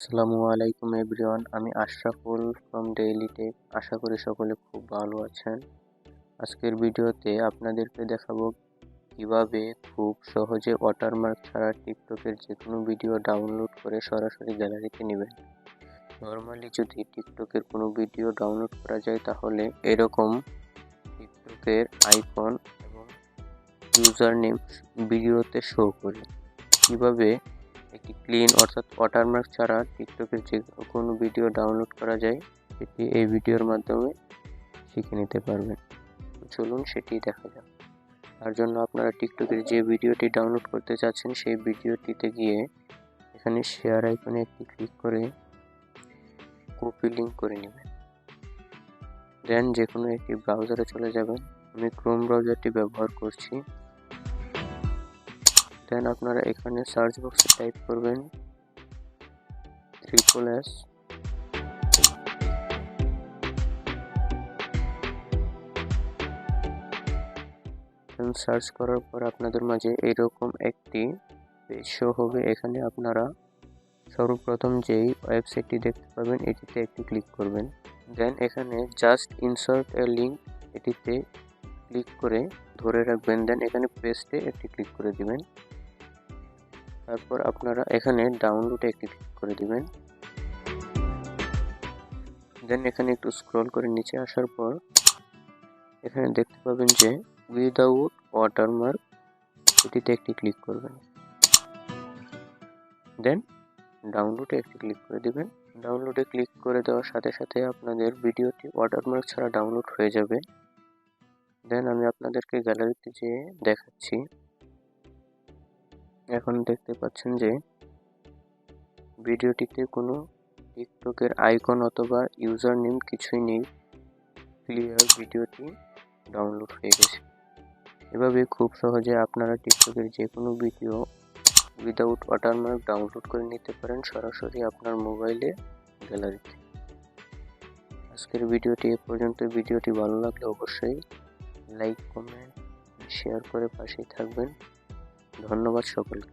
আসসালামু আলাইকুম এভরিওয়ান, আমি আশরাফুল ফ্রম ডেইলি টেক। আশা করি সকলে খুব ভালো আছেন। আজকের ভিডিওতে আপনাদেরকে দেখাবো কিভাবে খুব সহজে ওয়াটারমার্ক ছাড়া টিকটকের যে কোনো ভিডিও ডাউনলোড করে সরাসরি গ্যালারিতে নেবেন। নর্মালি যদি টিকটকের কোনো ভিডিও ডাউনলোড করা যায় তাহলে এরকম টিকটকের আইকন এবং ইউজার নেম ভিডিওতে শো করে। কিভাবে একটি ক্লিন অর্থাৎ ওয়াটারমার্ক ছাড়া টিকটকের যে কোনো ভিডিও ডাউনলোড করা যায় সেটি এই ভিডিওর মাধ্যমে শিখে নিতে পারবেন। চলুন সেটি দেখা যাক। তার জন্য আপনারা টিকটকের যে ভিডিওটি ডাউনলোড করতে চাচ্ছেন সেই ভিডিওটিতে গিয়ে এখানে শেয়ার আইকনে একটি ক্লিক করে কপি লিঙ্ক করে নেবেন। দেন যে কোনো একটি ব্রাউজারে চলে যাবেন। আমি ক্রোম ব্রাউজারটি ব্যবহার করছি। দেন আপনারা এখানে সার্চ বক্সে টাইপ করবেন SSS সার্চ করার পর আপনাদের মাঝে এরকম একটি পেজ শো হবে। এখানে আপনারা সর্বপ্রথম যেই ওয়েবসাইটটি দেখতে পাবেন এটিতে একটি ক্লিক করবেন। দেন এখানে জাস্ট ইনসার্ট এ লিঙ্ক এটিতে ক্লিক করে ধরে রাখবেন। দেন এখানে পেস্টে একটি ক্লিক করে দিবেন। তারপর আপনারা এখানে ডাউনলোডে একটি ক্লিক করে দিবেন। দেন এখানে একটু স্ক্রল করে নিচে আসার পর এখানে দেখতে পাবেন যে উইদাউট ওয়াটারমার্ক এটিতে একটি ক্লিক করবেন। দেন ডাউনলোডে একটি ক্লিক করে দিবেন। ডাউনলোডে ক্লিক করে দেওয়ার সাথে সাথে আপনাদের ভিডিওটি ওয়াটারমার্ক ছাড়া ডাউনলোড হয়ে যাবে। দেন আমি আপনাদেরকে গ্যালারিতে যেয়ে দেখাচ্ছি। এখন দেখতে পাচ্ছেন যে ভিডিওটিতে কোনো টিকটকের আইকন অথবা ইউজার নেম কিছুই নেই। ক্লিয়ার ভিডিওটি ডাউনলোড হয়ে গেছে। এভাবে খুব সহজে আপনারা টিকটকের যে কোনো ভিডিও উইদাউট ওয়াটারমার্ক ডাউনলোড করে নিতে পারেন সরাসরি আপনার মোবাইলে গ্যালারিতে। আজকের ভিডিওটি এ পর্যন্ত। ভিডিওটি ভালো লাগলে অবশ্যই লাইক, কমেন্ট, শেয়ার করে পাশেই থাকবেন। ধন্যবাদ সকলকে।